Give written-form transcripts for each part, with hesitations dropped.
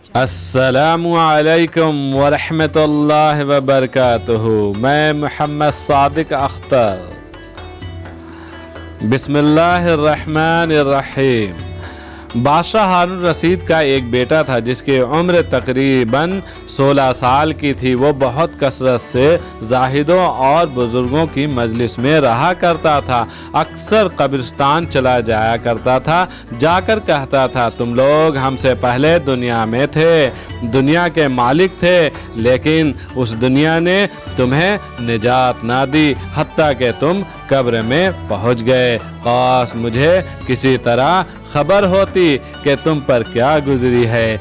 السلام علیکم ورحمۃ اللہ وبرکاتہ۔ میں محمد صادق اختر۔ بسم اللہ الرحمن الرحیم۔ بادشاہ ہارون الرشید کا ایک بیٹا تھا جس کی عمر تقریباً 16 سال کی تھی۔ وہ بہت کثرت سے زاہدوں اور بزرگوں کی مجلس میں رہا کرتا تھا۔ اکثر قبرستان چلا جایا کرتا تھا، جا کر کہتا تھا تم لوگ ہم سے پہلے دنیا میں تھے، دنیا کے مالک تھے، لیکن اس دنیا نے تمہیں نجات نہ دی حتیٰ کہ تم قبر میں پہنچ گئے۔ کاش مجھے کسی طرح خبر ہوتی کہ تم پر کیا گزری ہے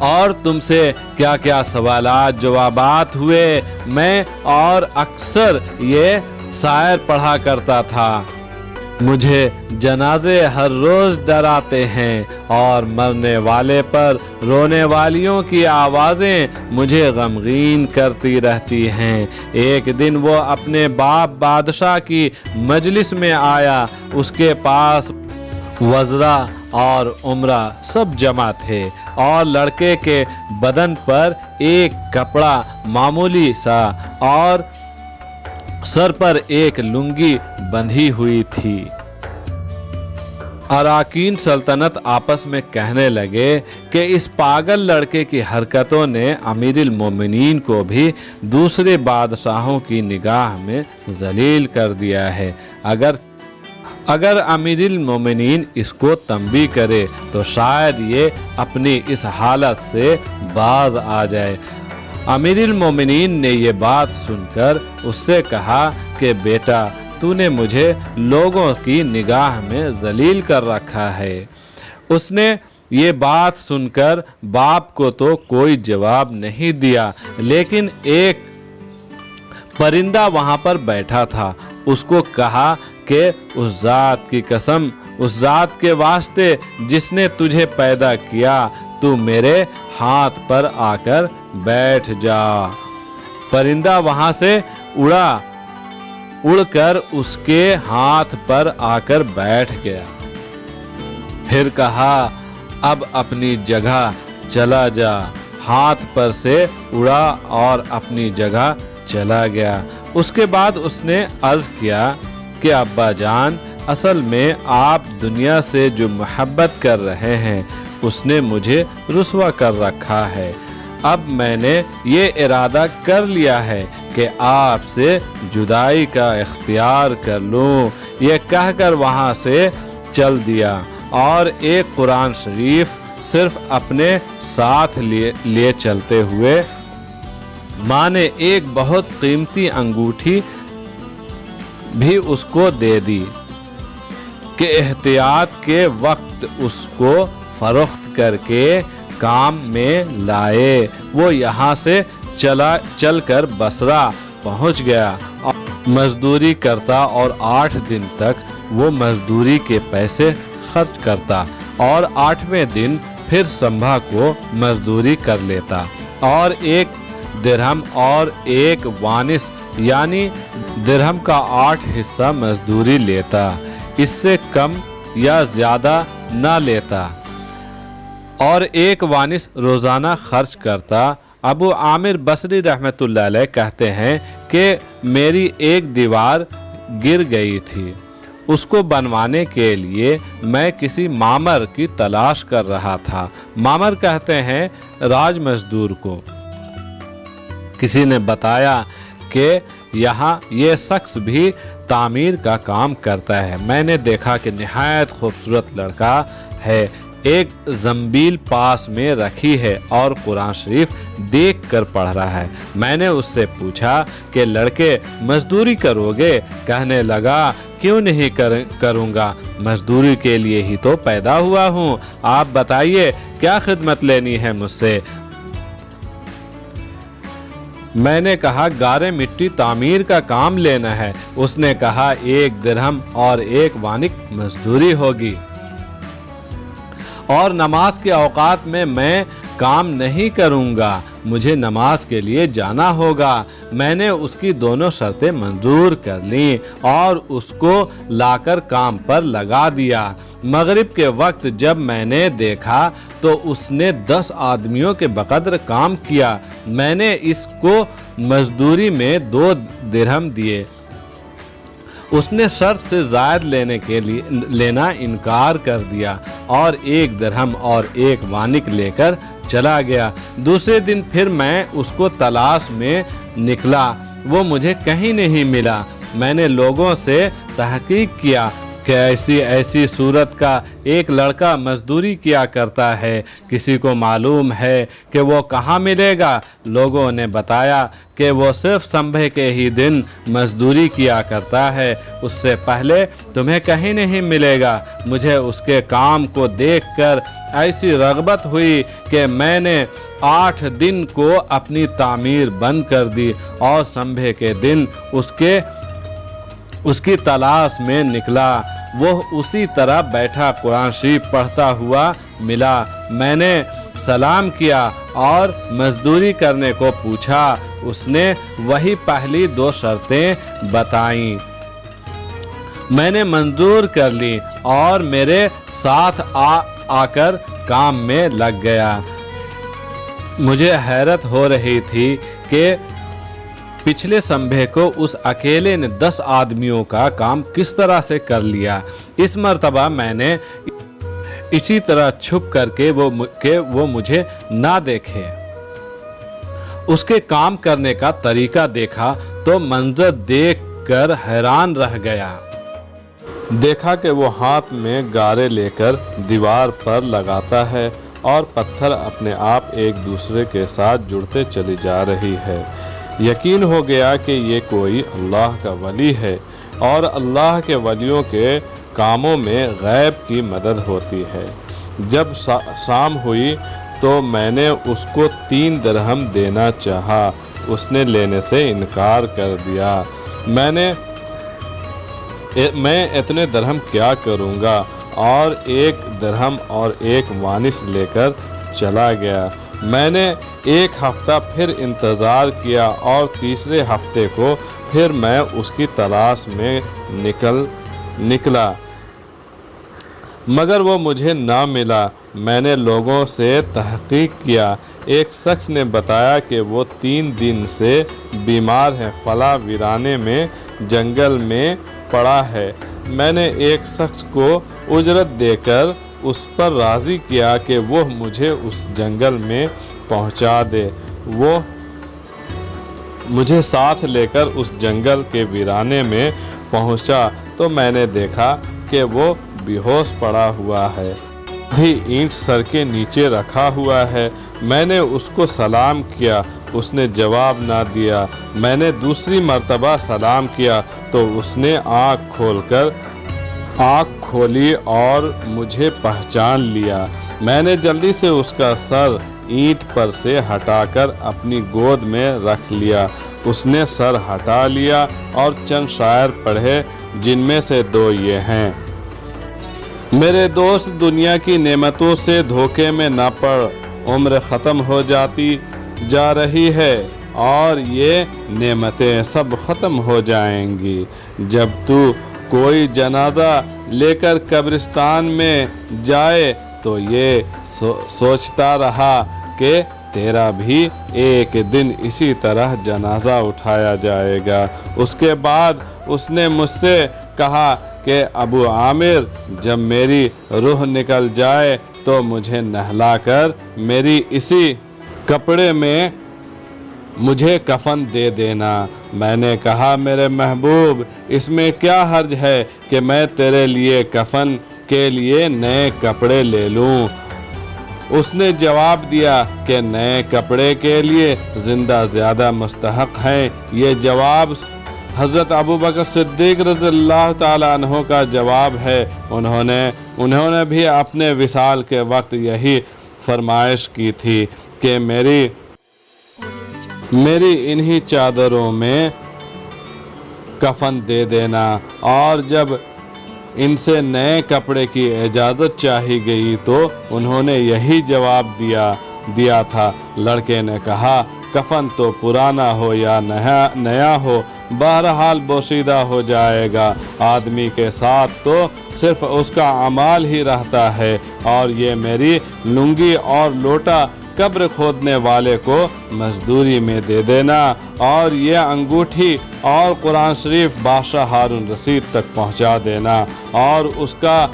اور تم سے کیا کیا سوالات جوابات ہوئے۔ میں اور اکثر یہ شاعر پڑھا کرتا تھا، مجھے جنازے ہر روز ڈراتے ہیں اور مرنے والے پر رونے والیوں کی آوازیں مجھے غمگین کرتی رہتی ہیں۔ ایک دن وہ اپنے باپ بادشاہ کی مجلس میں آیا۔ اس کے پاس وزراء اور امرا سب جمع تھے اور لڑکے کے بدن پر ایک کپڑا معمولی سا اور سر پر ایک لنگی بندھی ہوئی تھی۔ اراکین سلطنت آپس میں کہنے لگے کہ اس پاگل لڑکے کی حرکتوں نے امیر المومنین کو بھی دوسرے بادشاہوں کی نگاہ میں ذلیل کر دیا ہے۔ اگر امیر المومنین اس کو تنبیہ کرے تو شاید یہ اپنی اس حالت سے باز آ جائے۔ امیر المومنین نے یہ بات سن کر اس سے کہا کہ بیٹا تو نے مجھے لوگوں کی نگاہ میں ذلیل کر رکھا ہے۔ اس نے یہ بات سن کر باپ کو تو کوئی جواب نہیں دیا، لیکن ایک پرندہ وہاں پر بیٹھا تھا۔ اس کو کہا کہ اس ذات کی قسم، اس ذات کے واسطے جس نے تجھے پیدا کیا، تو میرے ہاتھ پر آ کر بیٹھ جا۔ پرندہ وہاں سے اڑ کر اس کے ہاتھ پر آ کر بیٹھ گیا۔ پھر کہا اب اپنی جگہ چلا جا۔ ہاتھ پر سے اڑا اور اپنی جگہ چلا گیا۔ اس کے بعد اس نے عرض کیا کہ ابا جان، اصل میں آپ دنیا سے جو محبت کر رہے ہیں اس نے مجھے رسوا کر رکھا ہے۔ اب میں نے یہ ارادہ کر لیا ہے کہ آپ سے جدائی کا اختیار کر لوں۔ یہ کہہ کر وہاں سے چل دیا اور ایک قرآن شریف صرف اپنے ساتھ لیے چلتے ہوئے ماں نے ایک بہت قیمتی انگوٹھی بھی اس کو دے دی کہ احتیاط کے وقت اس کو فروخت کر کے کام میں لائے۔ وہ یہاں سے چل کر بصرہ پہنچ گیا اور مزدوری کرتا اور 8 دن تک وہ مزدوری کے پیسے خرچ کرتا اور 8ویں دن پھر سنبھا کو مزدوری کر لیتا اور 1 درہم اور 1 وانس یعنی درہم کا 8 حصہ مزدوری لیتا، اس سے کم یا زیادہ نہ لیتا اور 1 وانس روزانہ خرچ کرتا۔ ابو عامر بصری رحمۃ اللہ علیہ کہتے ہیں کہ میری ایک دیوار گر گئی تھی، اس کو بنوانے کے لیے میں کسی مامر کی تلاش کر رہا تھا۔ مامر کہتے ہیں راج مزدور کو۔ کسی نے بتایا کہ یہاں یہ شخص بھی تعمیر کا کام کرتا ہے۔ میں نے دیکھا کہ نہایت خوبصورت لڑکا ہے، ایک زنبیل پاس میں رکھی ہے اور قرآن شریف دیکھ کر پڑھ رہا ہے۔ میں نے اس سے پوچھا کہ لڑکے مزدوری کرو گے؟ کہنے لگا کیوں نہیں کروں گا، مزدوری کے لیے ہی تو پیدا ہوا ہوں۔ آپ بتائیے کیا خدمت لینی ہے مجھ سے؟ میں نے کہا گارے مٹی تعمیر کا کام لینا ہے۔ اس نے کہا 1 درہم اور 1 وانق مزدوری ہوگی اور نماز کے اوقات میں काम नहीं करूँगा, मुझे नमाज के लिए जाना होगा। मैंने उसकी दोनों शर्तें मंजूर कर लीं और उसको लाकर काम पर लगा दिया। मगरिब के वक्त जब मैंने देखा तो उसने 10 आदमियों के बकदर काम किया। मैंने इसको मजदूरी में 2 दिरहम दिए। उसने शर्त से ज़ायद लेना इनकार कर दिया और 1 दिरहम और 1 वानिक लेकर चला गया। दूसरे दिन फिर मैं उसको तलाश में निकला, वो मुझे कहीं नहीं मिला। मैंने लोगों से तहकीक किया कि ऐसी सूरत का एक लड़का मजदूरी किया करता है, किसी को मालूम है कि वो कहाँ मिलेगा? लोगों ने बताया कि वो सिर्फ संभे के ही दिन मजदूरी किया करता है, उससे पहले तुम्हें कहीं नहीं मिलेगा। मुझे उसके काम को देखकर ऐसी रग़बत हुई कि मैंने 8 दिन को अपनी तामीर बंद कर दी और संभे के दिन उसकी तलाश में निकला। वो उसी तरह बैठा कुरान शरीफ पढ़ता हुआ मिला। मैंने सलाम किया और मजदूरी करने को पूछा। उसने वही पहली 2 शर्तें बताईं। मैंने मंजूर कर ली और मेरे साथ आकर काम में लग गया। मुझे हैरत हो रही थी कि पिछले संभे को उस अकेले ने 10 आदमियों का काम किस तरह से कर लिया। इस मर्तबा मैंने इसी तरह छुप करके वो मुझे ना देखे उसके काम करने का तरीका देखा तो मंजर देखकर हैरान रह गया। देखा कि वो हाथ में गारे लेकर दीवार पर लगाता है और पत्थर अपने आप एक दूसरे के साथ जुड़ते चली जा रही है। यकीन हो गया कि ये कोई अल्लाह का वली है और अल्लाह के वलियों के कामों में गैब की मदद होती है। जब शाम हुई तो मैंने उसको 3 दिरहम देना चाहा, उसने लेने से इनकार कर दिया। मैं इतने दिरहम क्या करूँगा और 1 दिरहम और 1 वानिस लेकर चला गया। मैंने 1 हफ्ता फिर इंतज़ार किया और तीसरे हफ्ते को फिर मैं उसकी तलाश में निकला मगर वो मुझे ना मिला। मैंने लोगों से तहकीक किया। एक शख्स ने बताया कि वो 3 दिन से बीमार है, फला वीराने में जंगल में पड़ा है। मैंने एक शख्स को उजरत देकर उस पर राज़ी किया कि वो मुझे उस जंगल में पहुंचा दे। वो मुझे साथ लेकर उस जंगल के वीराने में पहुंचा तो मैंने देखा कि वो बेहोश पड़ा हुआ है, भी ईंट सर के नीचे रखा हुआ है। मैंने उसको सलाम किया, उसने जवाब ना दिया। मैंने दूसरी मर्तबा सलाम किया तो उसने आँख खोली और मुझे पहचान लिया। मैंने जल्दी से उसका सर ईंट पर से हटाकर अपनी गोद में रख लिया। उसने सर हटा लिया और चंद शायर पढ़े, जिनमें से 2 ये हैं। मेरे दोस्त, दुनिया की नेमतों से धोखे में न पड़, उम्र ख़त्म हो जाती जा रही है और ये नेमतें सब ख़त्म हो जाएंगी। जब तू कोई जनाजा लेकर कब्रिस्तान में जाए तो ये सोचता रहा कि तेरा भी एक दिन इसी तरह जनाजा उठाया जाएगा। उसके बाद उसने मुझसे कहा कि अबू आमिर, जब मेरी रूह निकल जाए तो मुझे नहलाकर मेरी इसी कपड़े में मुझे कफन दे देना। मैंने कहा, मेरे महबूब, इसमें क्या हर्ज है कि मैं तेरे लिए कफन के लिए नए कपड़े ले लूं। उसने जवाब दिया कि नए कपड़े के लिए जिंदा ज़्यादा मुस्तहक हैं। ये जवाब हज़रत अबू बकर सिद्दीक़ रज़ियल्लाहु ताला अन्हु का जवाब है। उन्होंने भी अपने विसाल के वक्त यही फरमाइश की थी कि मेरी इन्हीं चादरों में कफन दे देना। और जब इनसे नए कपड़े की इजाज़त चाही गई तो उन्होंने यही जवाब दिया। दिया था। लड़के ने कहा, कफन तो पुराना हो या नया हो, बहरहाल बोशीदा हो जाएगा। आदमी के साथ तो सिर्फ उसका अमाल ही रहता है, और ये मेरी लुंगी और लोटा कब्र खोदने वाले को मजदूरी में दे देना, और ये अंगूठी और कुरान शरीफ बादशाह हारून रशीद तक पहुंचा देना, और उसका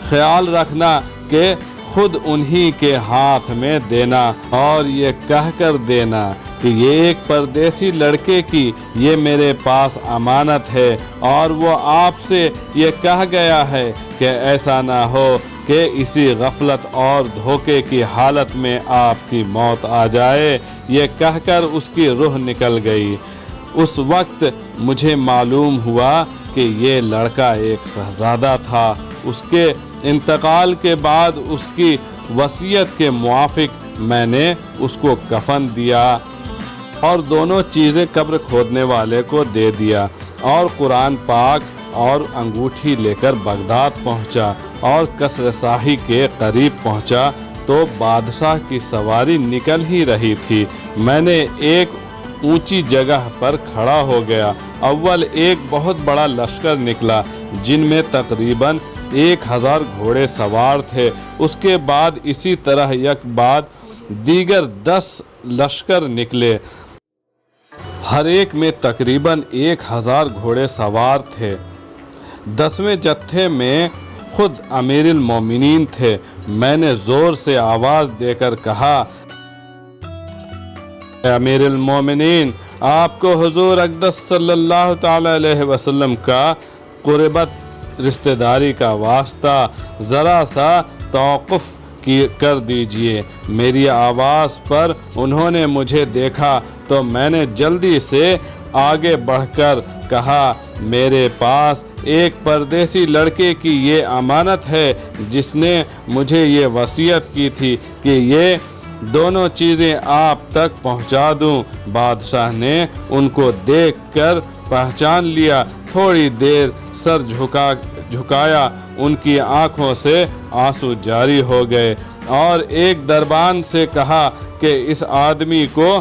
ख्याल रखना कि खुद उन्हीं के हाथ में देना, और ये कहकर देना कि ये एक परदेसी लड़के की ये मेरे पास अमानत है, और वो आपसे ये कह गया है कि ऐसा ना हो कि इसी गफलत और धोखे की हालत में आपकी मौत आ जाए। ये कहकर उसकी रूह निकल गई। उस वक्त मुझे मालूम हुआ कि ये लड़का एक शहजादा था। उसके इंतकाल के बाद उसकी वसीयत के मुआफिक मैंने उसको कफन दिया और दोनों चीज़ें कब्र खोदने वाले को दे दिया, और कुरान पाक और अंगूठी लेकर बगदाद पहुंचा और कसर शाही के करीब पहुंचा तो बादशाह की सवारी निकल ही रही थी। मैंने एक ऊंची जगह पर खड़ा हो गया। अव्वल एक बहुत बड़ा लश्कर निकला जिनमें तकरीबन 1000 घोड़े सवार थे। उसके बाद इसी तरह एक बाद दीगर 10 लश्कर निकले, हर एक में तकरीबन 1000 घोड़े सवार थे। 10वें जत्थे में खुद अमीरुल मोमिनीन थे। मैंने जोर से आवाज़ देकर कहा, अमीरुल मोमिनीन, आपको हुजूर अक़दस सल्लल्लाहु ताला अलैहि वसल्लम का क़ुरबत रिश्तेदारी का वास्ता ज़रा सा तौक़ुफ़ कर दीजिए। मेरी आवाज़ पर उन्होंने मुझे देखा तो मैंने जल्दी से आगे बढ़कर कहा, मेरे पास एक परदेसी लड़के की ये अमानत है जिसने मुझे ये वसीयत की थी कि ये दोनों चीज़ें आप तक पहुंचा दूं। बादशाह ने उनको देखकर पहचान लिया। थोड़ी देर सर झुकाया, उनकी आंखों से आंसू जारी हो गए और एक दरबान से कहा कि इस आदमी को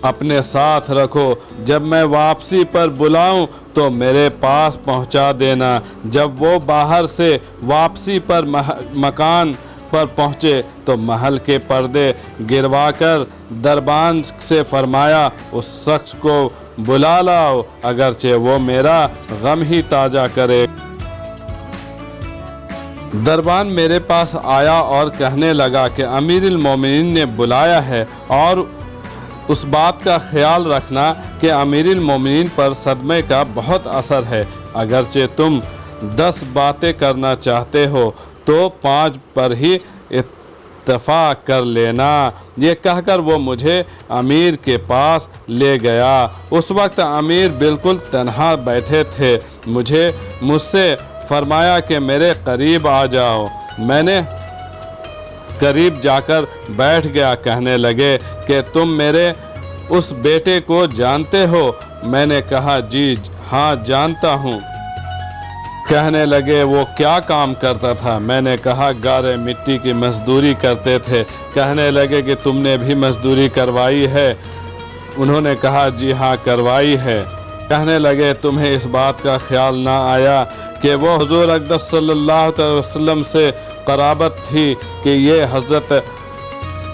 अपने साथ रखो, जब मैं वापसी पर बुलाऊं तो मेरे पास पहुंचा देना। जब वो बाहर से वापसी पर मकान पर पहुँचे तो महल के पर्दे गिरवाकर दरबान से फरमाया, उस शख्स को बुला लाओ, अगरचे वो मेरा गम ही ताज़ा करे। दरबान मेरे पास आया और कहने लगा कि अमीरुल मोमिनीन ने बुलाया है, और उस बात का ख्याल रखना कि अमीरुल मोमिनीन पर सदमे का बहुत असर है। अगरचे तुम 10 बातें करना चाहते हो तो 5 पर ही इत्तफाक कर लेना। ये कहकर वो मुझे अमीर के पास ले गया। उस वक्त अमीर बिल्कुल तन्हा बैठे थे। मुझसे फरमाया कि मेरे करीब आ जाओ। मैंने करीब जाकर बैठ गया। कहने लगे कि तुम मेरे उस बेटे को जानते हो? मैंने कहा, जी हाँ जानता हूँ। कहने लगे, वो क्या काम करता था? मैंने कहा, गारे मिट्टी की मजदूरी करते थे। कहने लगे कि तुमने भी मजदूरी करवाई है? उन्होंने कहा, जी हाँ करवाई है। कहने लगे, तुम्हें इस बात का ख्याल ना आया कि वो हुजूर अक़दस सल्लल्लाहु अलैहि वसल्लम से क़राबत थी कि ये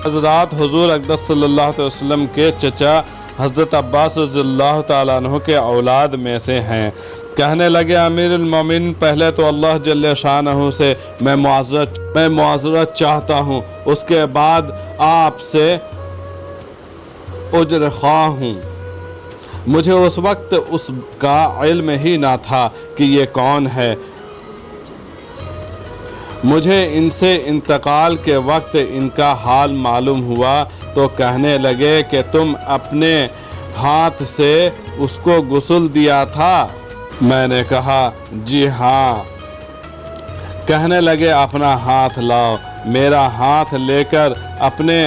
हज़रात हुजूर अक़दस सल्लल्लाहु अलैहि वसल्लम के चचा हज़रत अब्बास रज़ियल्लाहु ताला अन्हु के औलाद में से हैं। कहने लगे, अमीरुल मोमिनीन, पहले तो अल्लाह जल्ल शानहू से मैं मुआज़रत चाहता हूँ, उसके बाद आपसे उज्र ख्वाह हूँ। मुझे उस वक्त उसका इल्म ही ना था कि ये कौन है। मुझे इनसे इंतकाल के वक्त इनका हाल मालूम हुआ तो कहने लगे कि तुम अपने हाथ से उसको गुस्ल दिया था? मैंने कहा, जी हाँ। कहने लगे, अपना हाथ लाओ। मेरा हाथ लेकर अपने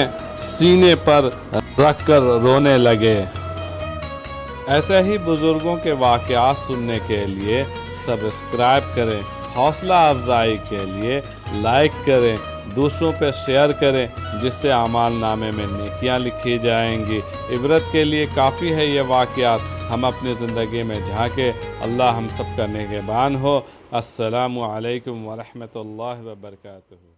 सीने पर रखकर रोने लगे। ऐसे ही बुज़ुर्गों के वाक़यात सुनने के लिए सब्सक्राइब करें, हौसला अफजाई के लिए लाइक करें, دوسروں پہ شیئر کریں، جس سے اعمال نامے میں نیکیاں لکھی جائیں گی۔ عبرت کے لیے کافی ہے یہ واقعات، ہم اپنی زندگی میں جھانکیں۔ اللہ ہم سب کا نگہبان ہو۔ السلام علیکم ورحمۃ اللہ وبرکاتہ۔